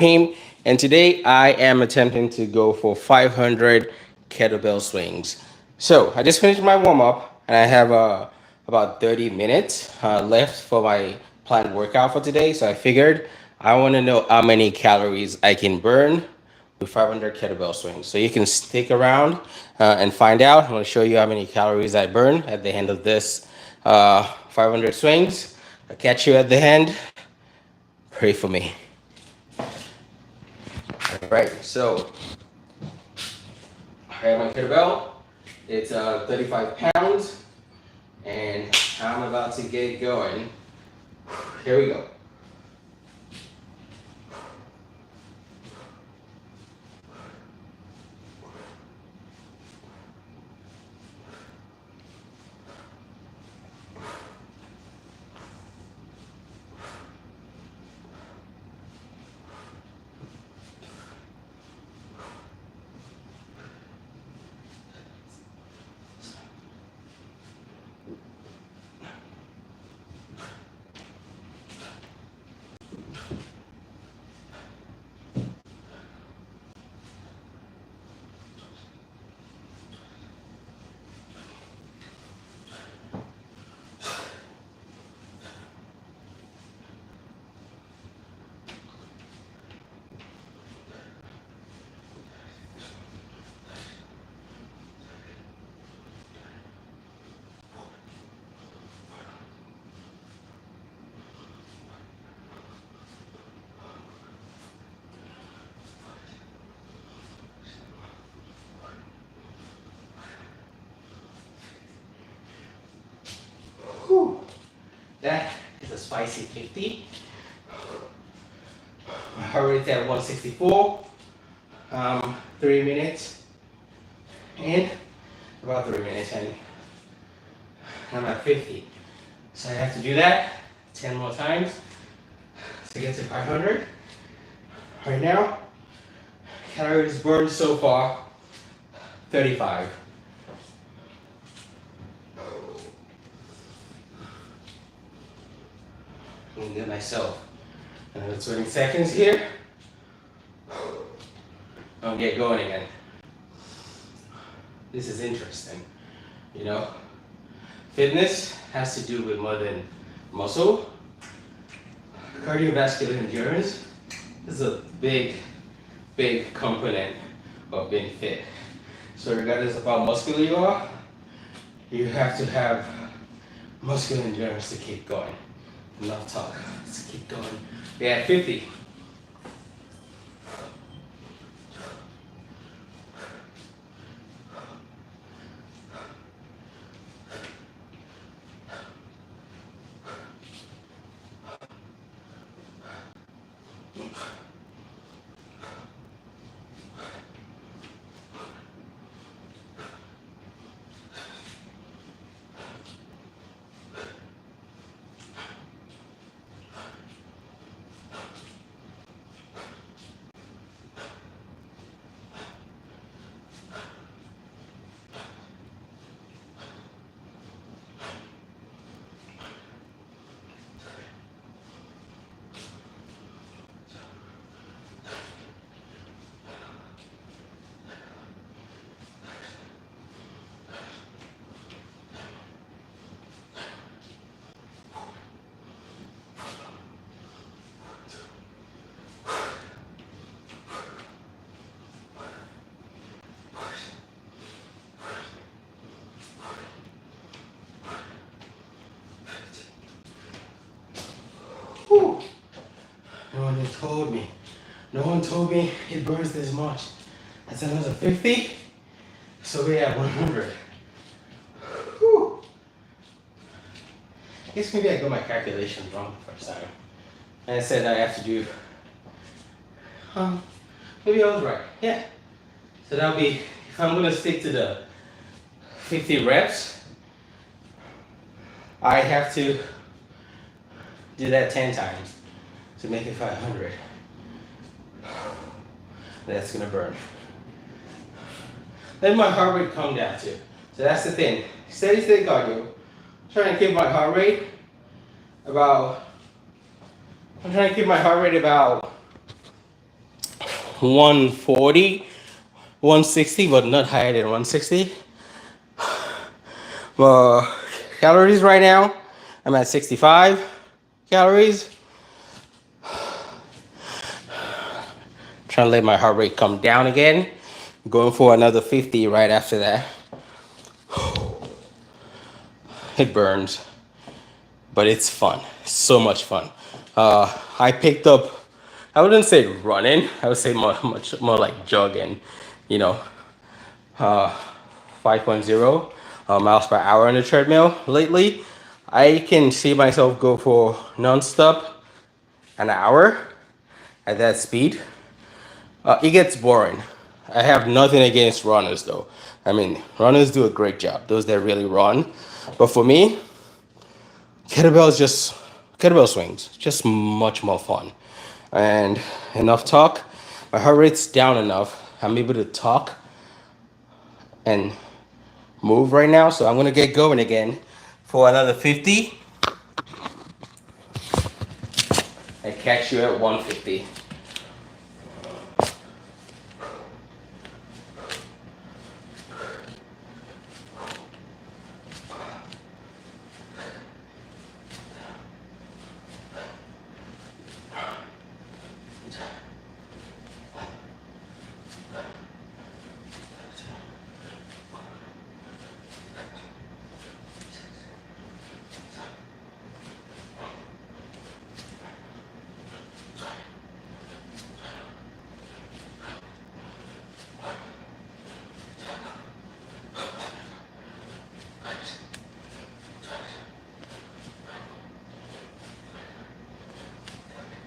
OMNIHEEM, and today I am attempting to go for 500 kettlebell swings. So I just finished my warm up, and I have about 30 minutes left for my planned workout for today. So I figured I want to know how many calories I can burn with 500 kettlebell swings. So you can stick around and find out. I'm going to show you how many calories I burn at the end of this 500 swings. I'll catch you at the end. Pray for me. All right, so I have my kettlebell. It's 35 pounds, and I'm about to get going. Here we go. Whew. That is a spicy 50. My heart rate's at 164. 3 minutes and about 3 minutes, and I'm at 50. So I have to do that 10 more times to get to 500. Right now, calories burned so far 35. I'm gonna get myself another 20 seconds here. I'll get going again. This is interesting. You know, fitness has to do with more than muscle. Cardiovascular endurance is a big component of being fit. So regardless of how muscular you are, you have to have muscular endurance to keep going. Enough talk. Let's keep going. We're at 50. Whew. No one told me. No one told me it burns this much. That's another 50. So we're at 100. Whew. I guess maybe I got my calculations wrong the first time. And I said I have to do, maybe I was right. Yeah. So that'll be, if I'm gonna stick to the 50 reps, I have to do that 10 times to make it 500. That's gonna burn. Let my heart rate come down too. So that's the thing. Steady state cardio. Trying to keep my heart rate about, I'm trying to keep my heart rate about 140, 160, but not higher than 160. Calories right now, I'm at 65 calories. Trying to let my heart rate come down again. Going for another 50 right after that. It burns, but it's fun. So much fun. I picked up, I wouldn't say running, I would say much more like jogging, you know, 5.0 miles per hour on the treadmill lately. I can see myself go for non-stop an hour at that speed. It gets boring. I have nothing against runners though. I mean, runners do a great job, those that really run. But for me, kettlebell swings, just much more fun. And enough talk. My heart rate's down enough. I'm able to talk and move right now. So I'm gonna get going again for another 50. And catch you at 150.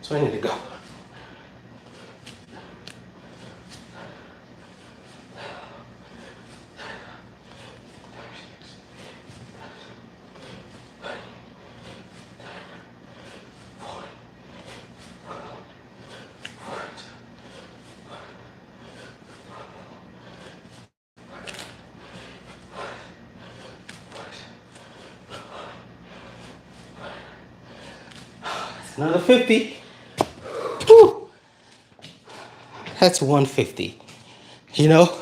So I need to go. Another 50. Whew. That's 150. You know,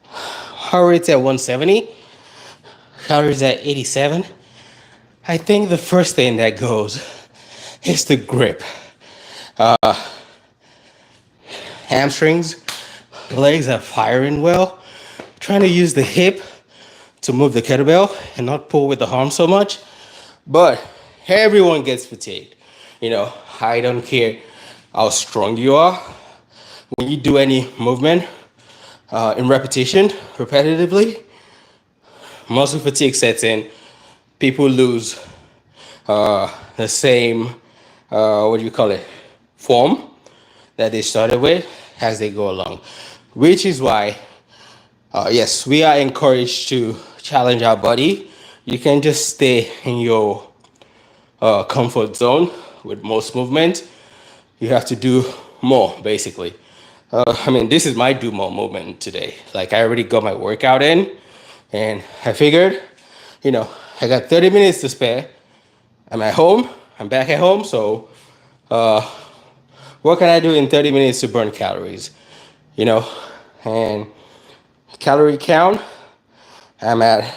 heart rate's at 170, calories at 87. I think the first thing that goes is the grip. Hamstrings, legs are firing well. Trying to use the hip to move the kettlebell and not pull with the arm so much. But everyone gets fatigued. You know, I don't care how strong you are. When you do any movement in repetition, repetitively, muscle fatigue sets in. People lose the same, what do you call it, form that they started with as they go along. Which is why, yes, we are encouraged to challenge our body. You can just stay in your comfort zone with most movement. You have to do more, basically. I mean, this is my do more movement today. Like, I already got my workout in, and I figured, you know, I got 30 minutes to spare. I'm at home. I'm back at home. So, what can I do in 30 minutes to burn calories? You know, and calorie count, I'm at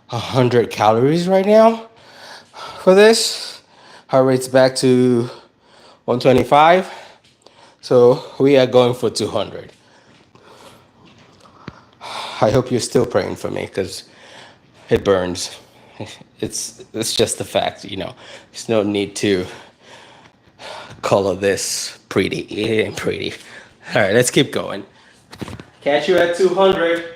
100 calories right now for this. Heart rate's back to 125. So we are going for 200. I hope you're still praying for me because it burns. It's just a fact, you know. There's no need to color this pretty. It ain't pretty. All right, let's keep going. Catch you at 200.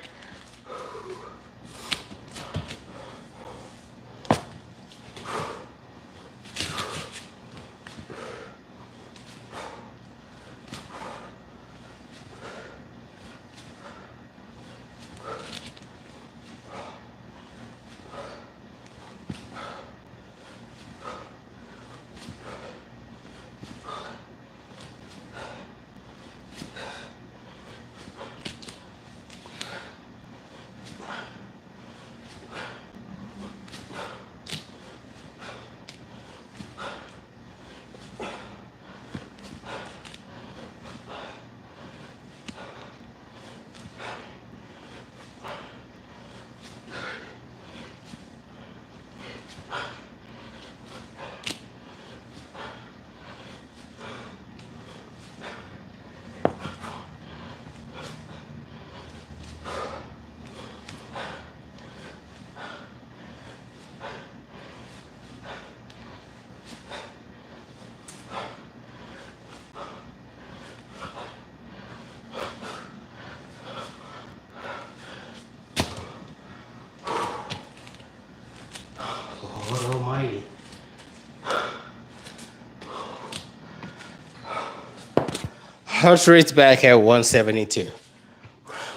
heart rate's back at 172.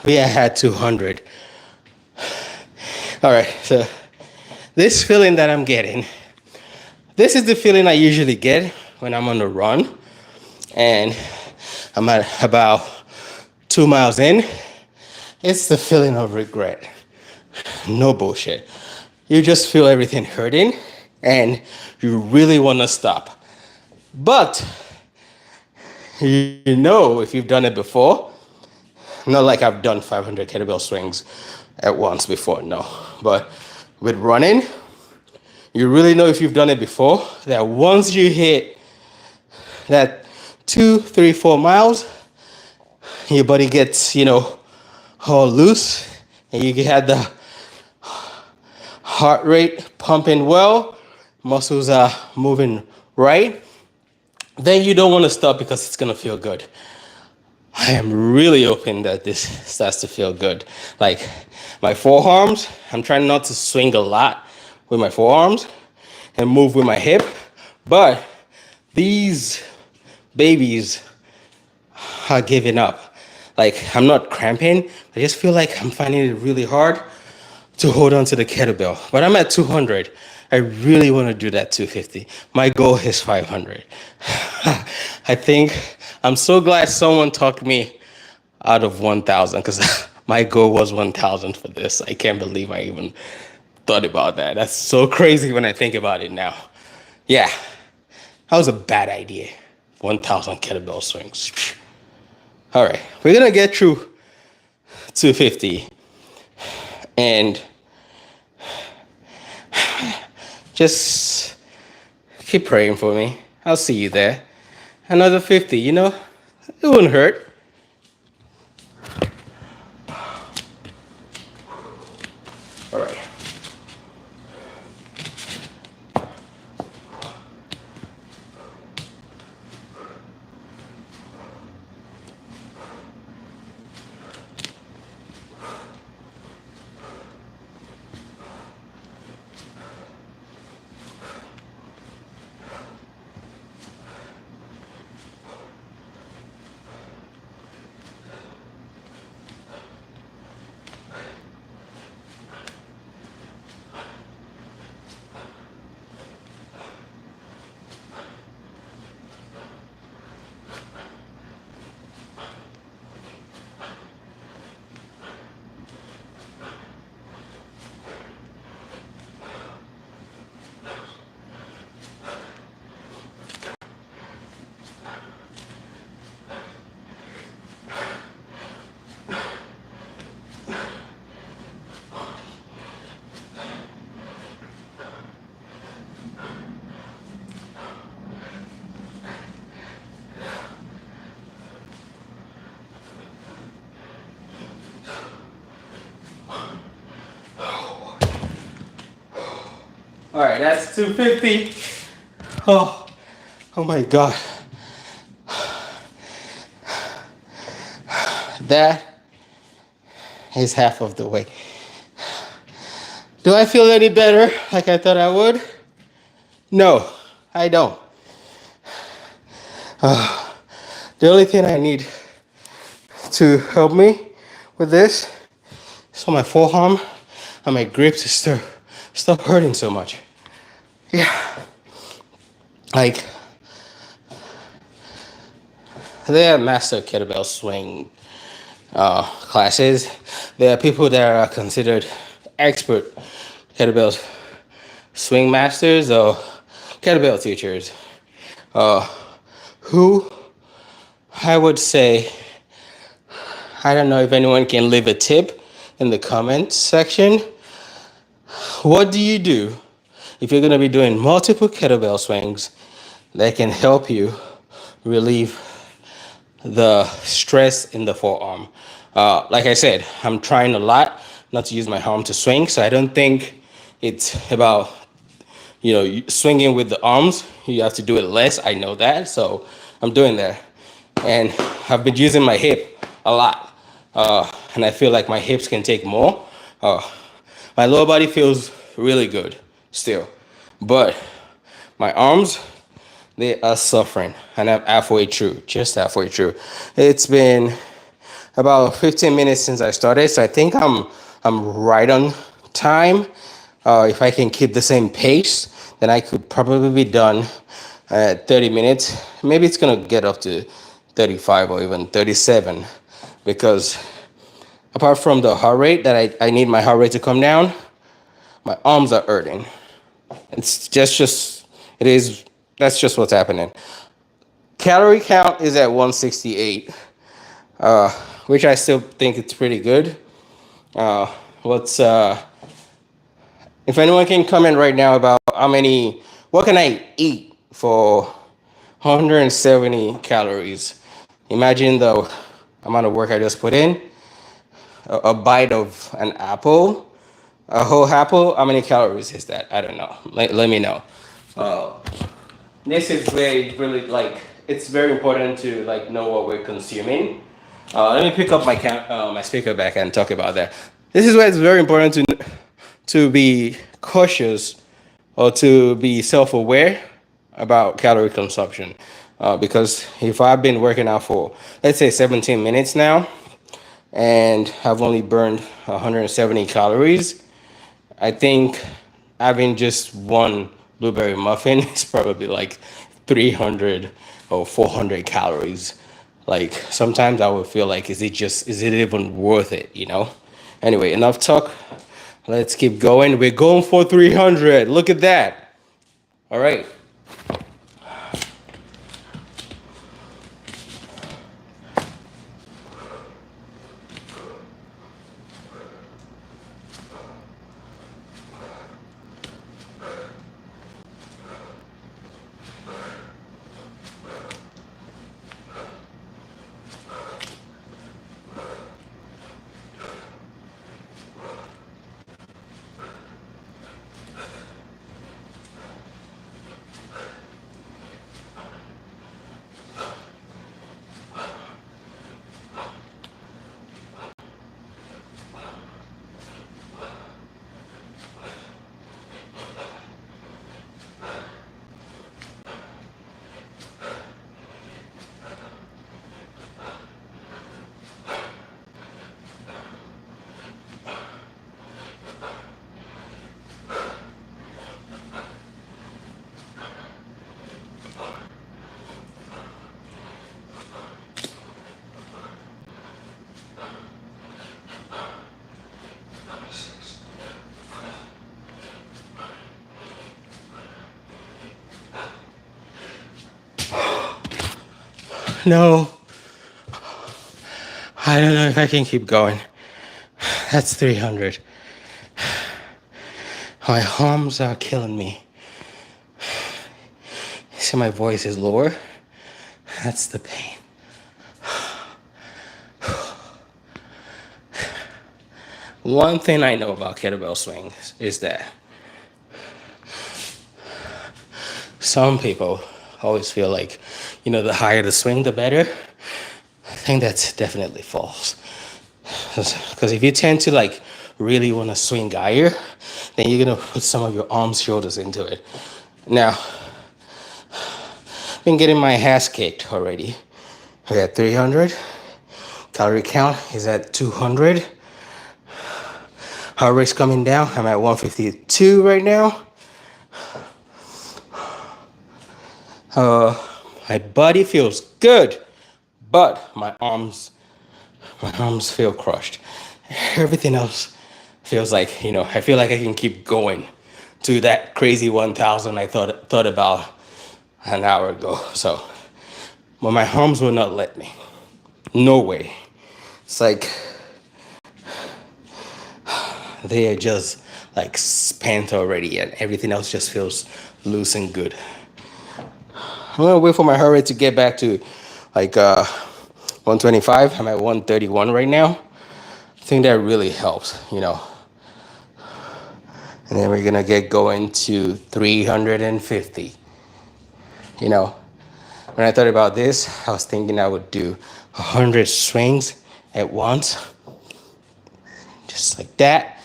We had 200. All right, so this feeling that I'm getting, this is the feeling I usually get when I'm on a run and I'm at about 2 miles in. It's the feeling of regret. No bullshit. You just feel everything hurting and you really want to stop. But you know, if you've done it before, not like I've done 500 kettlebell swings at once before, no. But with running, you really know if you've done it before that once you hit that 2, 3, 4 miles, your body gets, all loose and you had the heart rate pumping well, muscles are moving right, then you don't want to stop because it's going to feel good. I am really hoping that this starts to feel good. Like my forearms, I'm trying not to swing a lot with my forearms and move with my hip, but these babies are giving up. Like I'm not cramping, I just feel like I'm finding it really hard to hold on to the kettlebell. But I'm at 200. I really want to do that 250. My goal is 500. I think I'm so glad someone talked me out of 1,000 because my goal was 1,000 for this. I can't believe I even thought about that. That's so crazy when I think about it now. Yeah, that was a bad idea. 1,000 kettlebell swings. All right, we're gonna get through 250 and just keep praying for me. I'll see you there. Another 50, it wouldn't hurt. All right. All right, that's 250. Oh my God. That is half of the way. Do I feel any better like I thought I would? No, I don't. The only thing I need to help me with this is for my forearm and my grip to stop hurting so much. Yeah. Like, there are master kettlebell swing classes. There are people that are considered expert kettlebell swing masters or kettlebell teachers who I would say, I don't know if anyone can leave a tip in the comments section. What do you do if you're going to be doing multiple kettlebell swings that can help you relieve the stress in the forearm? Like I said, I'm trying a lot not to use my arm to swing, so I don't think it's about swinging with the arms. You have to do it less. I know that, so I'm doing that. And I've been using my hip a lot, and I feel like my hips can take more. My lower body feels really good still, but my arms they are suffering, and I'm halfway through, just halfway through. It's been about 15 minutes since I started, so I think I'm right on time. If I can keep the same pace, then I could probably be done at 30 minutes. Maybe it's gonna get up to 35 or even 37, because apart from the heart rate that I need my heart rate to come down, my arms are hurting. It's just it is that's just what's happening. Calorie count is at 168, uh, which I still think it's pretty good. Uh, what's If anyone can comment right now about what can I eat for 170 calories? Imagine the amount of work I just put in. A bite of an apple, a whole apple. How many calories is that? I don't know. Let me know. Uh, this is very really like it's very important to like know what we're consuming. Let me pick up my speaker back and talk about that. This is why it's very important to be cautious or to be self-aware about calorie consumption. Because if I've been working out for, let's say, 17 minutes now, and I've only burned 170 calories, I think having just one blueberry muffin is probably like 300 or 400 calories. Like sometimes I would feel like, is it even worth it, you know? Anyway, enough talk. Let's keep going. We're going for 300. Look at that. All right. No, I don't know if I can keep going. That's 300. My arms are killing me. See, my voice is lower. That's the pain. One thing I know about kettlebell swings is that some people always feel like, the higher the swing, the better. I think that's definitely false. Because if you tend to like really want to swing higher, then you're gonna put some of your arms, shoulders into it. Now, I've been getting my ass kicked already. We're at 300. Calorie count is at 200. Heart rate's coming down. I'm at 152 right now. My body feels good, but my arms feel crushed. Everything else feels like, I feel like I can keep going to that crazy 1,000 I thought about an hour ago. So, but my arms will not let me. No way. It's like they are just like spent already, and everything else just feels loose and good. I'm gonna wait for my heart rate to get back to like 125. I'm at 131 right now. I think that really helps, And then we're gonna get going to 350. When I thought about this, I was thinking I would do 100 swings at once, just like that.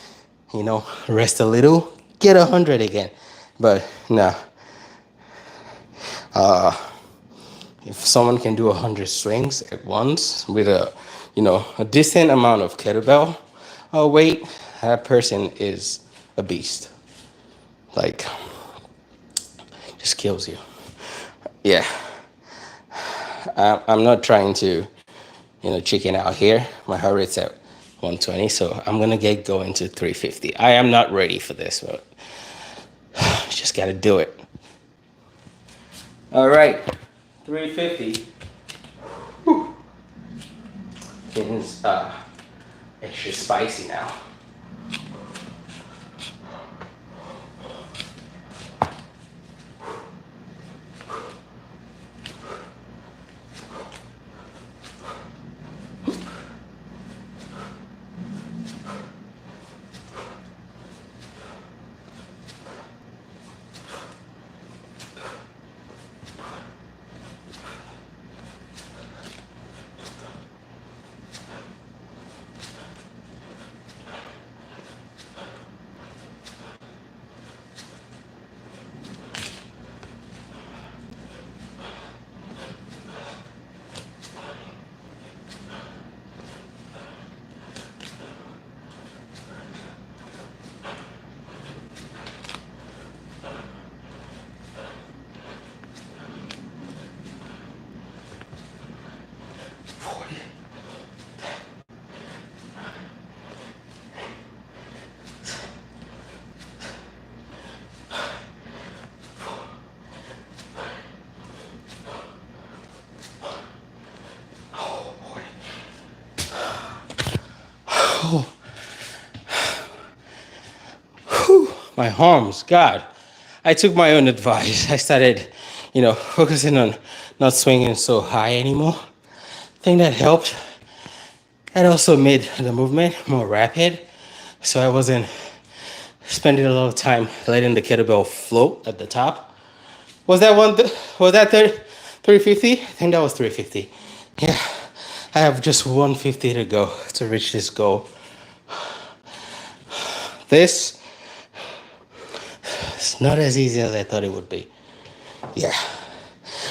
Rest a little, get 100 again. But no, Uh, if someone can do 100 swings at once with a decent amount of kettlebell weight, that person is a beast. Like, just kills you. Yeah, I'm not trying to, chicken out here. My heart rate's at 120, so I'm gonna get going to 350. I am not ready for this, but just gotta do it. All right, 350. Whew. Getting extra spicy now. My arms, God. I took my own advice. I started, focusing on not swinging so high anymore. I think that helped. That also made the movement more rapid. So I wasn't spending a lot of time letting the kettlebell float at the top. Was that 350? I think that was 350. Yeah, I have just 150 to go to reach this goal. This is not as easy as I thought it would be. Yeah.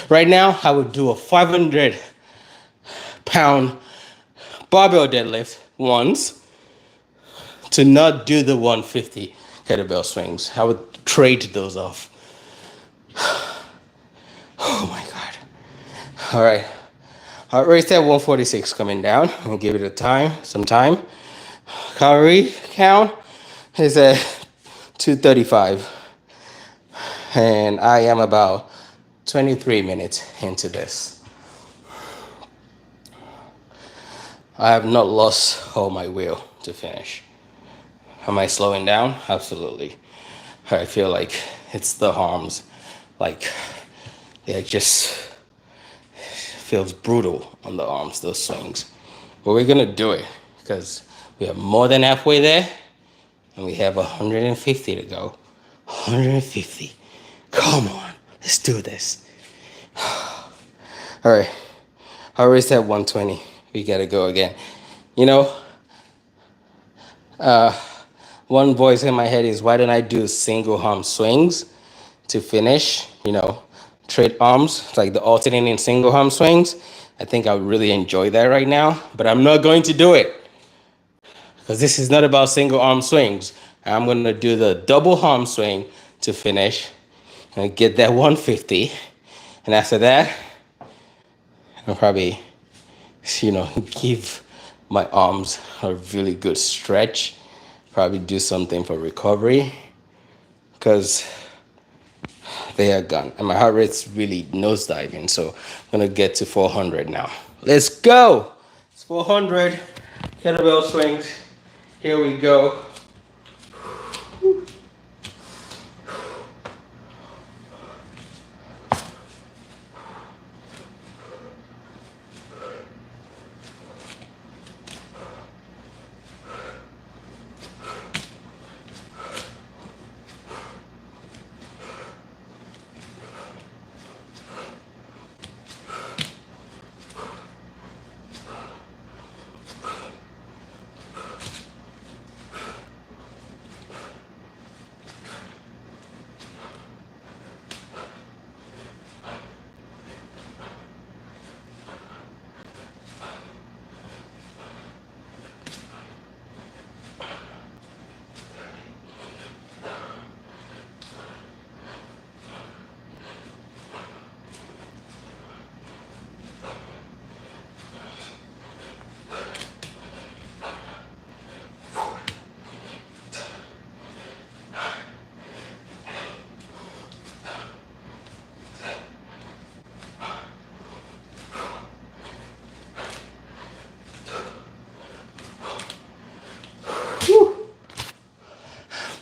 Right now, I would do a 500-pound barbell deadlift once to not do the 150 kettlebell swings. I would trade those off. Oh my God. All right. Heart rate at 146 coming down. I'll give it some time. Calorie count is at 235. And I am about 23 minutes into this. I have not lost all my will to finish. Am I slowing down? Absolutely. I feel like it's the arms. Like, it just feels brutal on the arms, those swings. But we're gonna do it because we are more than halfway there and we have 150 to go. 150. Come on, let's do this. All right, I raised at 120. We gotta go again. One voice in my head is, why don't I do single arm swings to finish? Trade arms, like the alternating single arm swings. I think I would really enjoy that right now, but I'm not going to do it because this is not about single arm swings. I'm gonna do the double arm swing to finish and get that 150. And after that, I'll probably, give my arms a really good stretch. Probably do something for recovery because they are gone. And my heart rate's really nosediving. So I'm gonna get to 400 now. Let's go. It's 400 kettlebell swings. Here we go.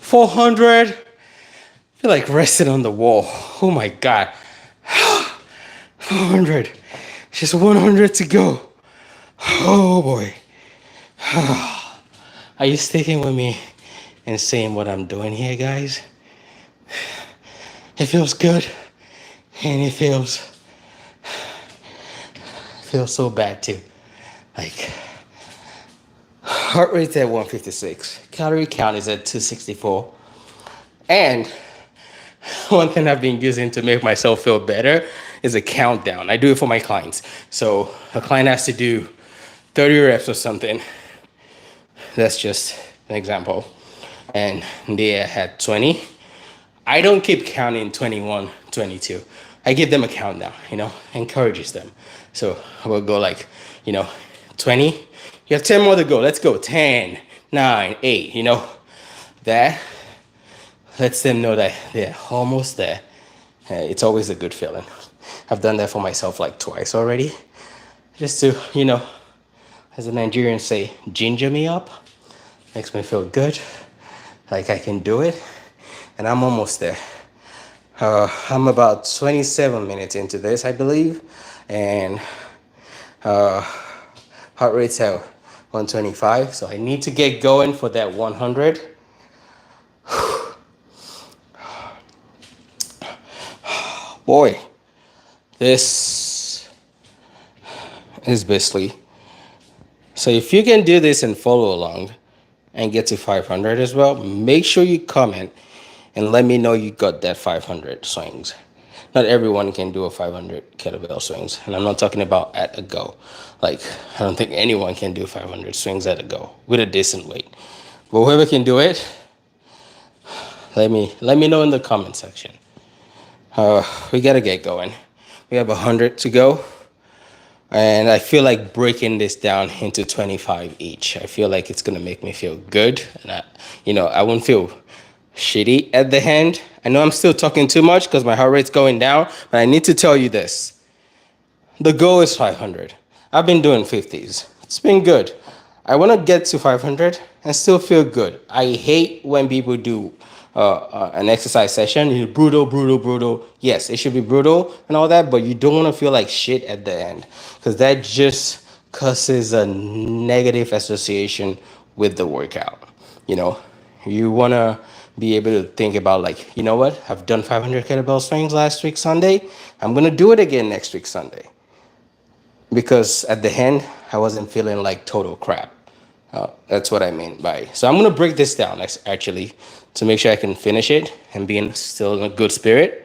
400. I feel like resting on the wall. Oh my God. 400. Just 100 to go. Oh boy. Are you sticking with me and seeing what I'm doing here, guys? It feels good, and it feels so bad too. Like, heart rate's at 156, calorie count is at 264, and one thing I've been using to make myself feel better is a countdown. I do it for my clients. So a client has to do 30 reps or something. That's just an example. And they had 20. I don't keep counting 21, 22. I give them a countdown, encourages them. So I will go like, 20. You have 10 more to go. Let's go. 10, 9, 8, that lets them know that they're almost there. It's always a good feeling. I've done that for myself like twice already. Just to, as the Nigerians say, ginger me up. Makes me feel good, like I can do it. And I'm almost there. I'm about 27 minutes into this, I believe. And heart rate's at 125. So I need to get going for that 100. Boy, this is basically. So if you can do this and follow along and get to 500 as well, make sure you comment and let me know you got that 500 swings. Not everyone can do a 500 kettlebell swings. And I'm not talking about at a go. Like, I don't think anyone can do 500 swings at a go with a decent weight. But whoever can do it, let me know in the comment section. We gotta get going. We have 100 to go. And I feel like breaking this down into 25 each. I feel like it's gonna make me feel good. And I won't feel shitty at the end. I know I'm still talking too much because my heart rate's going down, but I need to tell you this. The goal is 500. I've been doing 50s. It's been good. I want to get to 500 and still feel good. I hate when people do an exercise session. Brutal. Yes, it should be brutal and all that, but you don't want to feel like shit at the end because that just causes a negative association with the workout. You want to be able to think about like, you know what? I've done 500 kettlebell swings last week Sunday. I'm going to do it again next week Sunday. Because at the end, I wasn't feeling like total crap. That's what I mean by. So I'm going to break this down actually to make sure I can finish it and be still in a good spirit.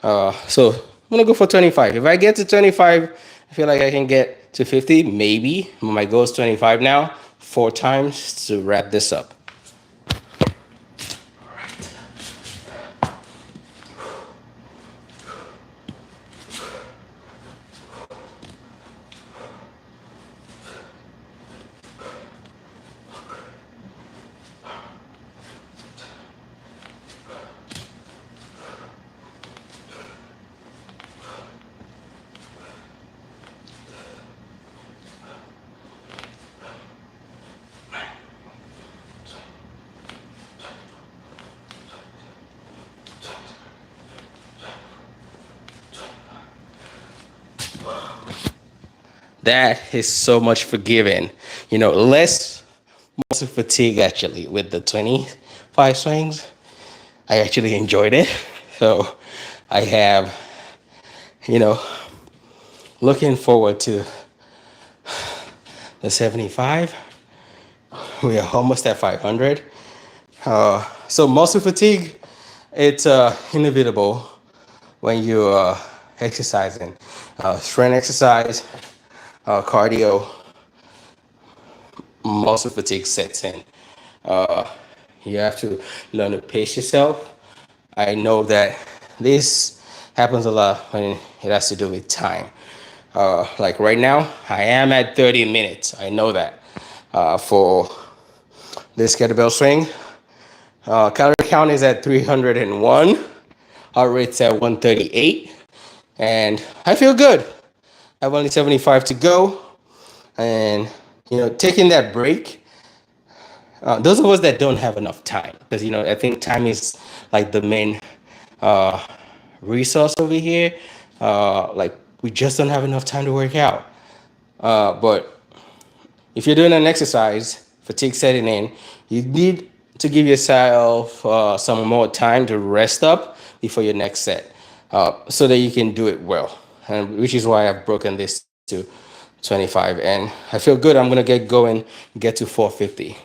So I'm going to go for 25. If I get to 25, I feel like I can get to 50, maybe. My goal is 25 now, 4 times to wrap this up. That is so much forgiving. Less muscle fatigue actually with the 25 swings. I actually enjoyed it. So I have, looking forward to the 75. We are almost at 500. So muscle fatigue, it's inevitable when you're exercising. Strength exercise, cardio, muscle fatigue sets in. You have to learn to pace yourself. I know that this happens a lot when it has to do with time. Like right now, I am at 30 minutes. I know that for this kettlebell swing. Calorie count is at 301. Heart rate's at 138. And I feel good. I have only 75 to go. And, taking that break those of us that don't have enough time, because I think time is like the main uh, resource over here. Like we just don't have enough time to work out. But if you're doing an exercise, fatigue setting in, you need to give yourself some more time to rest up before your next set, so that you can do it well. And which is why I've broken this to 25, and I feel good. I'm gonna get going, get to 450.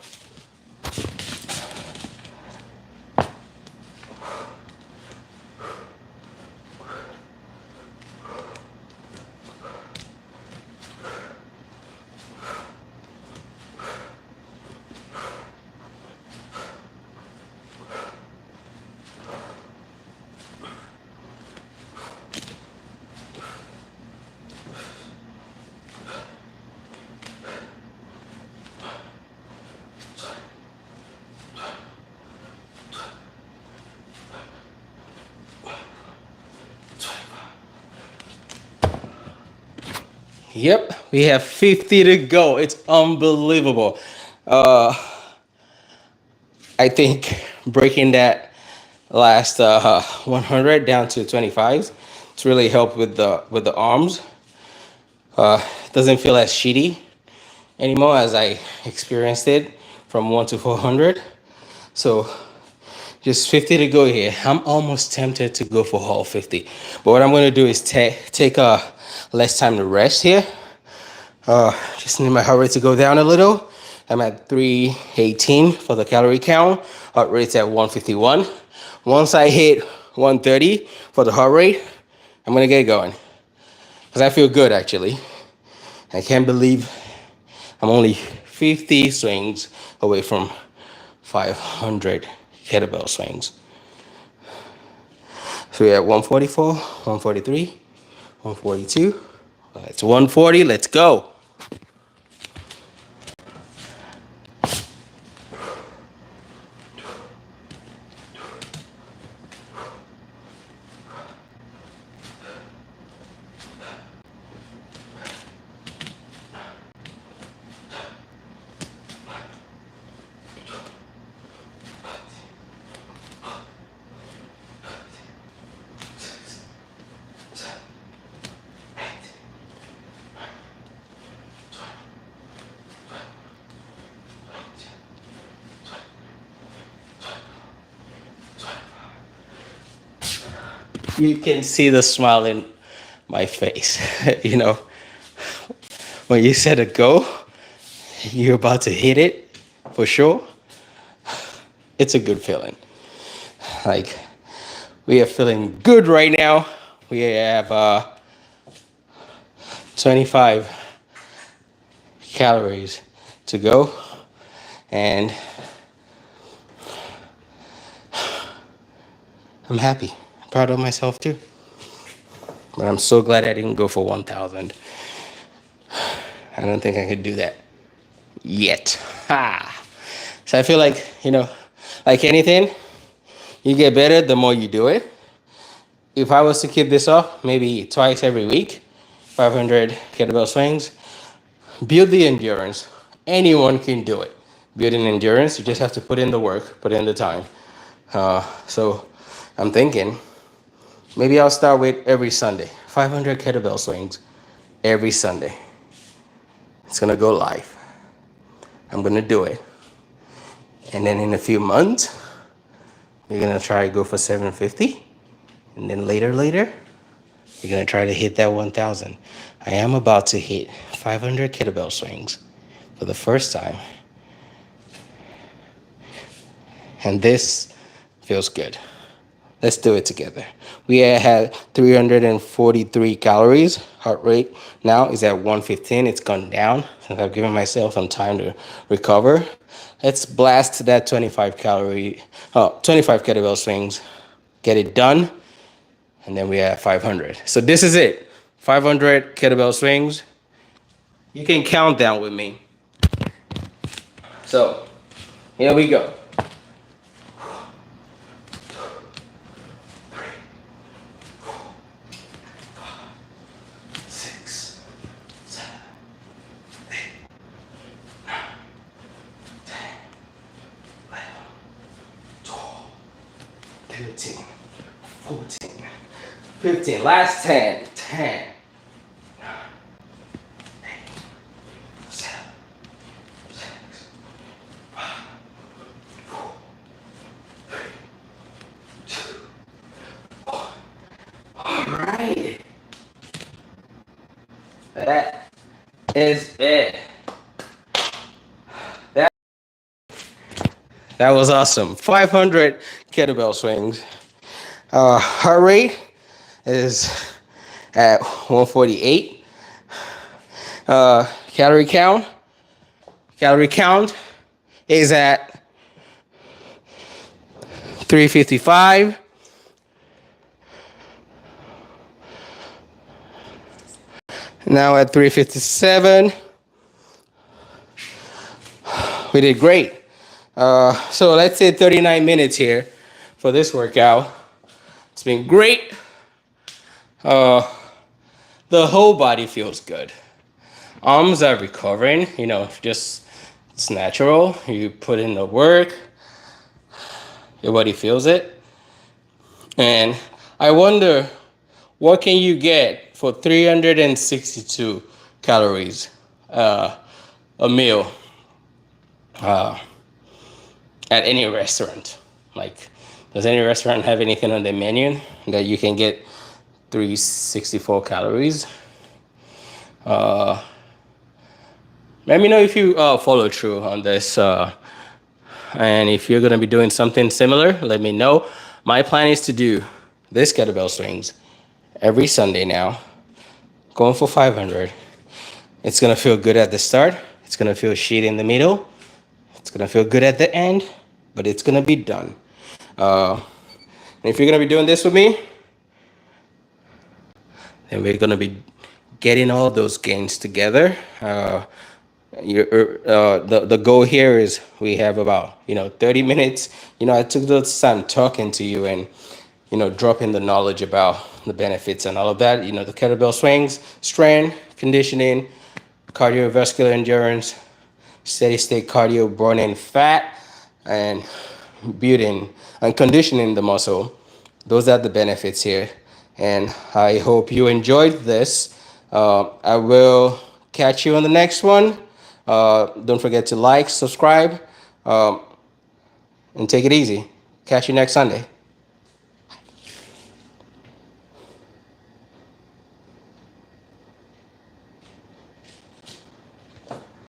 Yep, we have 50 to go. It's unbelievable. Uh, I think breaking that last 100 down to 25s, it's really helped with the arms. It doesn't feel as shitty anymore as I experienced it from 1 to 400. So just 50 to go here. I'm almost tempted to go for all 50. But what I'm going to do is take less time to rest here. Just need my heart rate to go down a little. I'm at 318 for the calorie count. Heart rate's at 151. Once I hit 130 for the heart rate, I'm going to get going. Because I feel good, actually. I can't believe I'm only 50 swings away from 500 kettlebell swings. So we're at 144, 143, 142. It's 140. Let's go. You can see the smile in my face. When you said a go, you're about to hit it for sure. It's a good feeling. Like, we are feeling good right now. We have 25 calories to go, and I'm happy. I'm proud of myself too. But I'm so glad I didn't go for 1,000. I don't think I could do that yet. Ha! So I feel like, like anything, you get better the more you do it. If I was to keep this up, maybe twice every week, 500 kettlebell swings, build the endurance. Anyone can do it. Building endurance, you just have to put in the work, put in the time. So I'm thinking maybe I'll start with every Sunday, 500 kettlebell swings every Sunday. It's gonna go live. I'm gonna do it. And then in a few months, we're gonna try to go for 750. And then later, you're gonna try to hit that 1,000. I am about to hit 500 kettlebell swings for the first time. And this feels good. Let's do it together. We had 343 calories. Heart rate now is at 115. It's gone down. And I've given myself some time to recover. Let's blast that 25 kettlebell swings. Get it done. And then we have 500. So this is it. 500 kettlebell swings. You can count down with me. So here we go. 11, 12, 13, 14, 15, 16, 17, 18, 19, 20, 21, 22, 23, 24, 25, 26, 27, 28, 29, 30, 31, 32, 33, 34, 35, 36, 37, 38, 39, 40, 41, 42, 43, 44, 45, 46, 47, 48, 49, 50, 51, 52, 53, 54, 55, 56, 57, 58, 59, 60, 61, 62, 63, 64, 65, 66, 67, 68, 69, 70, 71, 72, 73, 74, 75, 76, 77, 78, 79, 80, 81, 82, 83, 84, 85, 86, 87, 88, 89, 90, 91, 92, 93, 94, 95, 96, 97, 98, 99, 100. So this is it. 500 kettlebell swings. You can count down with me. 13, 14, 15. Last 10. 10, 7, 6, 5, 4, 3, 2, 1. All right. That is it. That that was awesome. 500 kettlebell swings. Heart rate is at 148. Calorie count. Calorie count is at 355. Now at 357. We did great. So let's say 39 minutes here for this workout. It's been great. The whole body feels good. Arms are recovering, just it's natural. You put in the work, your body feels it. And I wonder, what can you get for 362 calories a meal at any restaurant? Like, does any restaurant have anything on their menu that you can get 364 calories? Let me know if you follow through on this. And if you're going to be doing something similar, let me know. My plan is to do this kettlebell swings every Sunday now, going for 500. It's going to feel good at the start. It's going to feel shit in the middle. It's going to feel good at the end, but it's going to be done. And if you're going to be doing this with me, then we're going to be getting all those gains together. The goal here is we have about 30 minutes. I took this time talking to you and dropping the knowledge about the benefits and all of that. The kettlebell swings, strength, conditioning, cardiovascular endurance, steady state cardio, burning fat, and building and conditioning the muscle. Those are the benefits here, and I hope you enjoyed this. I will catch you on the next one. Don't forget to like, subscribe, and take it easy. Catch you next Sunday.